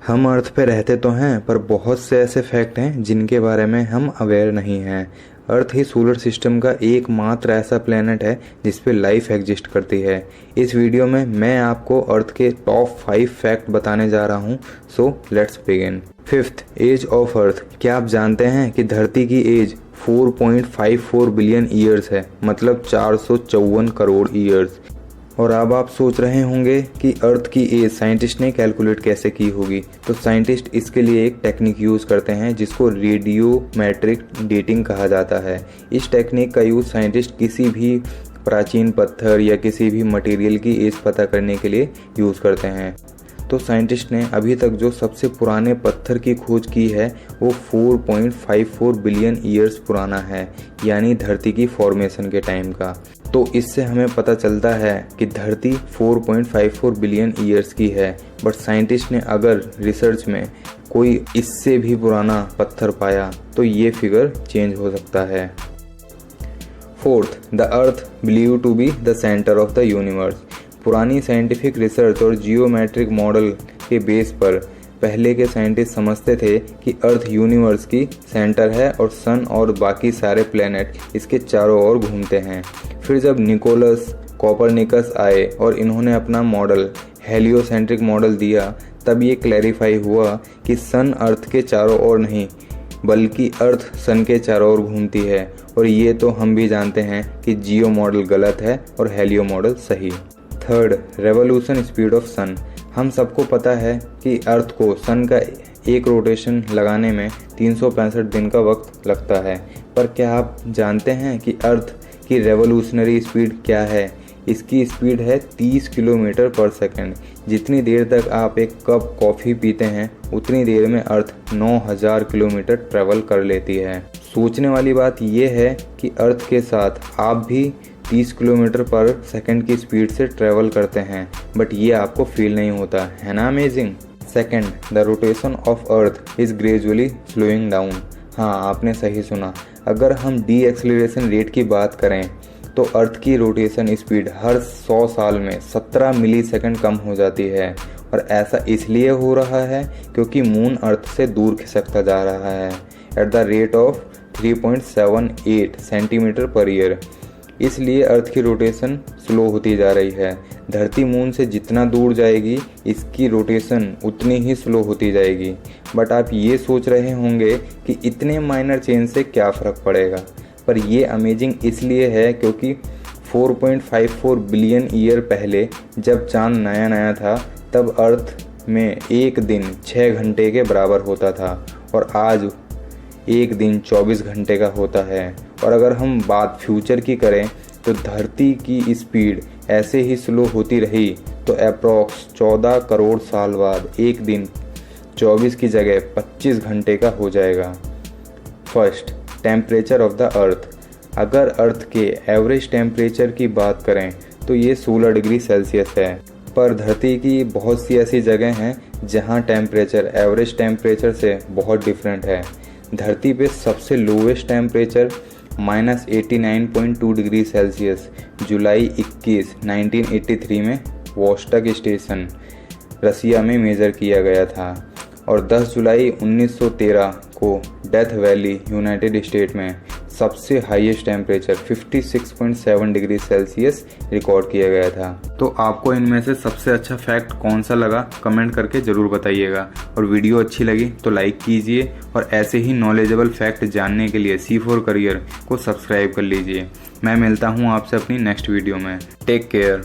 हम अर्थ पे रहते तो हैं, पर बहुत से ऐसे फैक्ट हैं जिनके बारे में हम अवेयर नहीं हैं। अर्थ ही सोलर सिस्टम का एकमात्र ऐसा प्लेनेट है जिस पे लाइफ एग्जिस्ट करती है। इस वीडियो में मैं आपको अर्थ के टॉप 5 फैक्ट बताने जा रहा हूँ। So let's begin. Fifth, age of earth. क्या आप जानते हैं कि धरती की एज 4.54 बिलियन ईयर्स है, मतलब 454 करोड़ ईयर्स। और अब आप सोच रहे होंगे कि अर्थ की एज साइंटिस्ट ने कैलकुलेट कैसे की होगी। तो साइंटिस्ट इसके लिए एक टेक्निक यूज़ करते हैं जिसको रेडियोमेट्रिक डेटिंग कहा जाता है। इस टेक्निक का यूज़ साइंटिस्ट किसी भी प्राचीन पत्थर या किसी भी मटेरियल की एज पता करने के लिए यूज़ करते हैं। तो साइंटिस्ट ने अभी तक जो सबसे पुराने पत्थर की खोज की है वो 4.54 बिलियन ईयर्स पुराना है, यानी धरती की फॉर्मेशन के टाइम का। तो इससे हमें पता चलता है कि धरती 4.54 बिलियन ईयर्स की है। बट साइंटिस्ट ने अगर रिसर्च में कोई इससे भी पुराना पत्थर पाया तो ये फिगर चेंज हो सकता है। Fourth, the earth believe to be the centre of the universe. पुरानी साइंटिफिक रिसर्च और जियोमेट्रिक मॉडल के बेस पर पहले के साइंटिस्ट समझते थे कि अर्थ यूनिवर्स की सेंटर है और सन और बाकी सारे प्लैनेट इसके चारों ओर घूमते हैं। फिर जब निकोलस कोपरनिकस आए और इन्होंने अपना मॉडल हेलियोसेंट्रिक मॉडल दिया, तब ये क्लैरिफाई हुआ कि सन अर्थ के चारों ओर नहीं बल्कि अर्थ सन के चारों ओर घूमती है। और ये तो हम भी जानते हैं कि जियो मॉडल गलत है और हेलियो मॉडल सही। थर्ड, रेवोल्यूशन स्पीड ऑफ सन। हम सबको पता है कि अर्थ को सन का एक रोटेशन लगाने में 365 दिन का वक्त लगता है, पर क्या आप जानते हैं कि अर्थ की रेवोल्यूशनरी स्पीड क्या है? इसकी स्पीड है 30 किलोमीटर पर सेकंड। जितनी देर तक आप एक कप कॉफ़ी पीते हैं उतनी देर में अर्थ 9000 किलोमीटर ट्रैवल कर लेती है। सोचने वाली बात यह है कि अर्थ के साथ आप भी 30 किलोमीटर पर सेकंड की स्पीड से ट्रैवल करते हैं, बट ये आपको फील नहीं होता है ना। Amazing. Second, the rotation of earth is gradually slowing down. हाँ, आपने सही सुना। अगर हम डी एक्सेलरेशन रेट की बात करें तो अर्थ की रोटेशन स्पीड हर 100 साल में 17 मिलीसेकंड कम हो जाती है। और ऐसा इसलिए हो रहा है क्योंकि मून अर्थ से दूर खिसकता जा रहा है at the rate of 3.78 centimetre per year. इसलिए अर्थ की रोटेशन स्लो होती जा रही है। धरती मून से जितना दूर जाएगी इसकी रोटेशन उतनी ही स्लो होती जाएगी। बट आप ये सोच रहे होंगे कि इतने माइनर चेंज से क्या फ़र्क पड़ेगा, पर ये अमेजिंग इसलिए है क्योंकि 4.54 बिलियन ईयर पहले जब चांद नया नया था तब अर्थ में एक दिन 6 घंटे के बराबर होता था और आज एक दिन 24 घंटे का होता है। और अगर हम बात फ्यूचर की करें तो धरती की स्पीड ऐसे ही स्लो होती रही तो अप्रॉक्स 14 करोड़ साल बाद एक दिन 24 की जगह 25 घंटे का हो जाएगा। First, temperature of the earth. अगर अर्थ के एवरेज टेम्परेचर की बात करें तो ये 16 डिग्री सेल्सियस है, पर धरती की बहुत सी ऐसी जगह हैं जहां टेम्परेचर एवरेज टेम्परेचर से बहुत डिफरेंट है। धरती पे सबसे लोवेस्ट टेम्परेचर -89.2 डिग्री सेल्सियस जुलाई 21, 1983 में वोस्टक स्टेशन रसिया में मेज़र किया गया था। और 10 जुलाई 1913 को डेथ वैली यूनाइटेड स्टेट में सबसे highest temperature 56.7 degree Celsius record किया गया था। तो आपको इनमें से सबसे अच्छा फैक्ट कौन सा लगा कमेंट करके ज़रूर बताइएगा। और वीडियो अच्छी लगी तो लाइक कीजिए और ऐसे ही नॉलेजेबल फैक्ट जानने के लिए C4 करियर को सब्सक्राइब कर लीजिए। मैं मिलता हूँ आपसे अपनी नेक्स्ट वीडियो में। Take care.